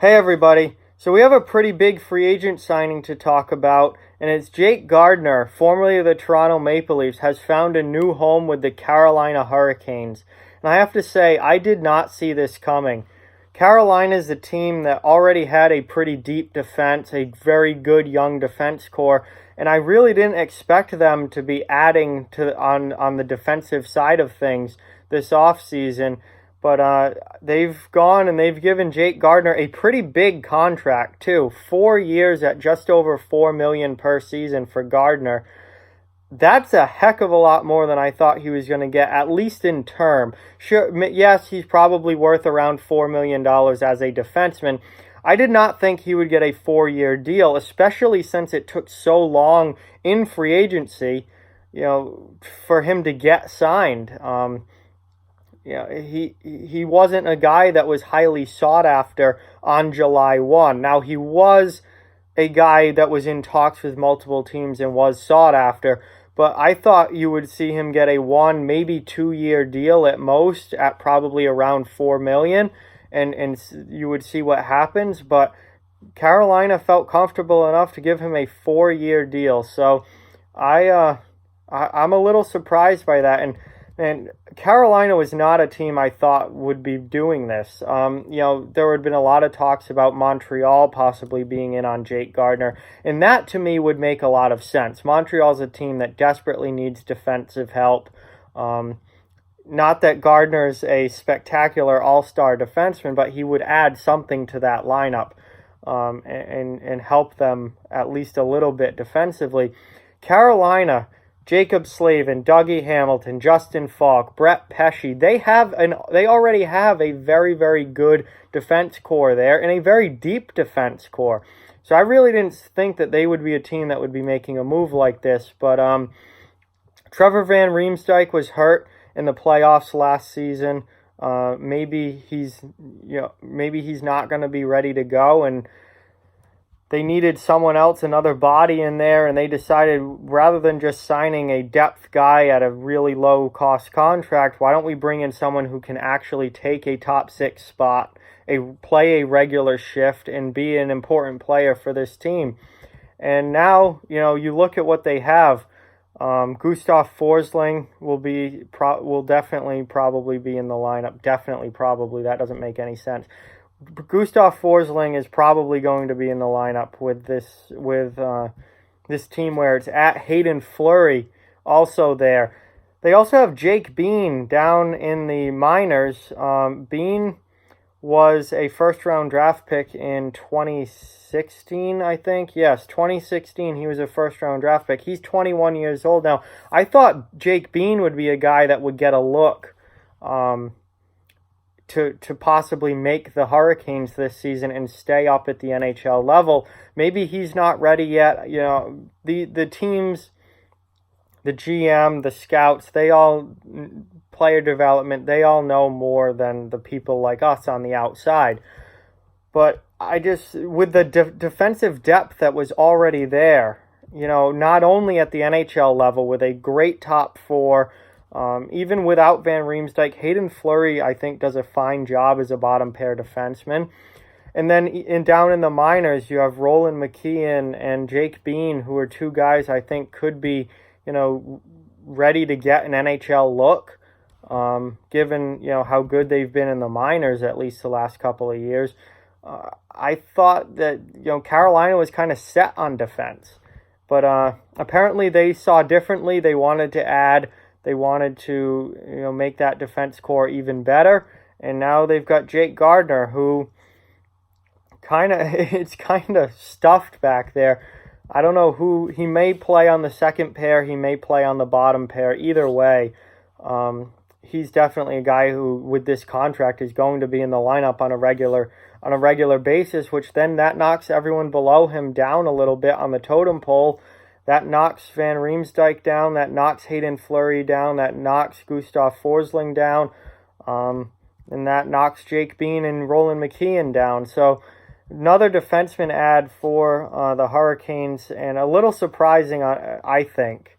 Hey everybody. So we have a pretty big free agent signing to talk about, and it's Jake Gardiner, formerly of the Toronto Maple Leafs, has found a new home with the Carolina Hurricanes. And I have to say, I did not see this coming. Carolina is a team that already had a pretty deep defense, a very good young defense core, and I really didn't expect them to be adding to on the defensive side of things this offseason. But they've gone and they've given Jake Gardiner a pretty big contract too. 4 years at just over $4 million per season for Gardiner. That's a heck of a lot more than I thought he was going to get, at least in term. Sure, yes, he's probably worth around $4 million as a defenseman. I did not think he would get a 4-year deal, especially since it took so long in free agency, for him to get signed. He wasn't a guy that was highly sought after on July 1. Now, he was a guy that was in talks with multiple teams and was sought after, but I thought you would see him get a 1, maybe 2-year deal at most, at probably around $4 million, and you would see what happens. But Carolina felt comfortable enough to give him a 4-year deal, so I'm a little surprised by that. And Carolina was not a team I thought would be doing this. There had been a lot of talks about Montreal possibly being in on Jake Gardiner, and that to me would make a lot of sense. Montreal's a team that desperately needs defensive help. Not that Gardner's a spectacular all-star defenseman, but he would add something to that lineup and help them at least a little bit defensively. Carolina, Jacob Slavin, Dougie Hamilton, Justin Falk, Brett Pesce, they already have a very, very good defense core there and a very deep defense core. So I really didn't think that they would be a team that would be making a move like this. But Trevor Van Riemsdyk was hurt in the playoffs last season. Maybe he's not going to be ready to go, and they needed someone else, another body in there, and they decided rather than just signing a depth guy at a really low-cost contract, why don't we bring in someone who can actually take a top 6 spot, play a regular shift, and be an important player for this team. And now, you look at what they have. Gustav Forsling will definitely probably be in the lineup. Definitely, probably. That doesn't make any sense. Gustav Forsling is probably going to be in the lineup with this team where it's at. Hayden Fleury also there. They also have Jake Bean down in the minors. Bean was a first-round draft pick in 2016, I think. Yes, 2016, he was a first-round draft pick. He's 21 years old now. I thought Jake Bean would be a guy that would get a look to possibly make the Hurricanes this season and stay up at the NHL level. Maybe he's not ready yet. The teams, the GM, the scouts, player development, they all know more than the people like us on the outside. But with the defensive depth that was already there, not only at the NHL level with a great top 4, even without Van Riemsdyk, Hayden Fleury, I think, does a fine job as a bottom pair defenseman. And then down in the minors, you have Roland McKeon and Jake Bean, who are two guys I think could be, ready to get an NHL look, given, how good they've been in the minors, at least the last couple of years. I thought that, Carolina was kind of set on defense. But apparently they saw differently. They wanted to add. They wanted to, make that defense core even better. And now they've got Jake Gardiner, who it's kind of stuffed back there. I don't know who. He may play on the second pair. He may play on the bottom pair. Either way, he's definitely a guy who, with this contract, is going to be in the lineup on a regular basis, which then that knocks everyone below him down a little bit on the totem pole. That knocks Van Riemsdyk down. That knocks Hayden Fleury down. That knocks Gustav Forsling down. And that knocks Jake Bean and Roland McKeon down. So another defenseman add for the Hurricanes, and a little surprising, I think.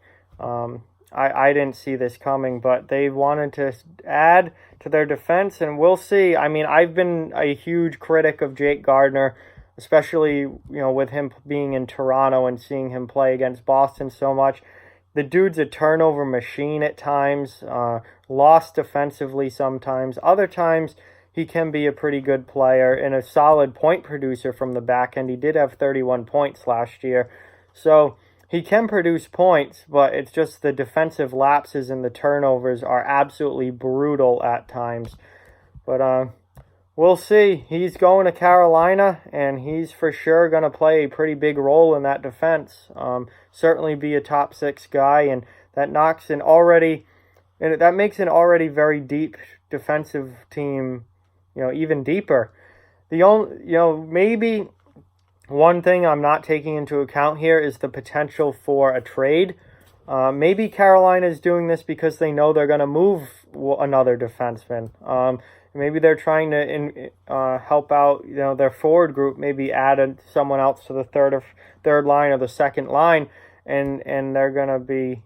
I didn't see this coming, but they wanted to add to their defense, and we'll see. I mean, I've been a huge critic of Jake Gardiner, especially with him being in Toronto and seeing him play against Boston so much. The dude's a turnover machine at times, lost defensively sometimes. Other times, he can be a pretty good player and a solid point producer from the back end. He did have 31 points last year. So he can produce points, but it's just the defensive lapses and the turnovers are absolutely brutal at times. But we'll see. He's going to Carolina, and he's for sure going to play a pretty big role in that defense. Certainly be a top 6 guy, and that makes an already very deep defensive team, even deeper. The only, maybe one thing I'm not taking into account here is the potential for a trade. Maybe Carolina is doing this because they know they're going to move another defenseman. Maybe they're trying to help out, their forward group. Maybe add someone else to the third line or the second line, and they're going to be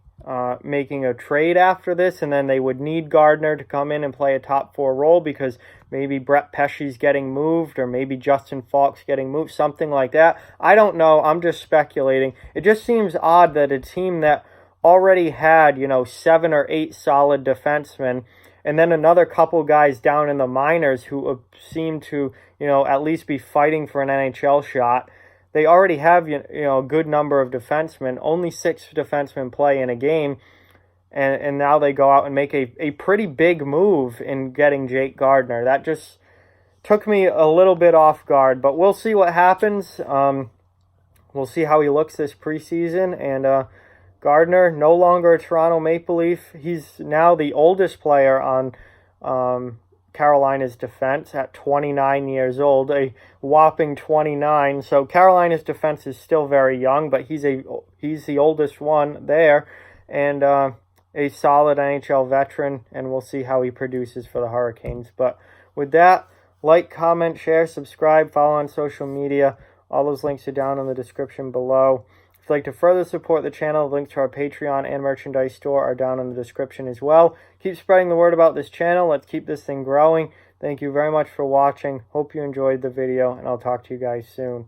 making a trade after this, and then they would need Gardiner to come in and play a top 4 role because maybe Brett Pesce's getting moved, or maybe Justin Falk's getting moved, something like that. I don't know. I'm just speculating. It just seems odd that a team that already had, 7 or 8 solid defensemen, and then another couple guys down in the minors who seem to, at least be fighting for an NHL shot. They already have, a good number of defensemen. Only 6 defensemen play in a game. And now they go out and make a pretty big move in getting Jake Gardiner. That just took me a little bit off guard. But we'll see what happens. We'll see how he looks this preseason. And Gardiner, no longer a Toronto Maple Leaf. He's now the oldest player on Carolina's defense at 29 years old, a whopping 29. So Carolina's defense is still very young, but he's the oldest one there, and a solid NHL veteran, and we'll see how he produces for the Hurricanes. But with that, like, comment, share, subscribe, follow on social media. All those links are down in the description below. If you'd like to further support the channel, links to our Patreon and merchandise store are down in the description as well. Keep spreading the word about this channel. Let's keep this thing growing. Thank you very much for watching. Hope you enjoyed the video, and I'll talk to you guys soon.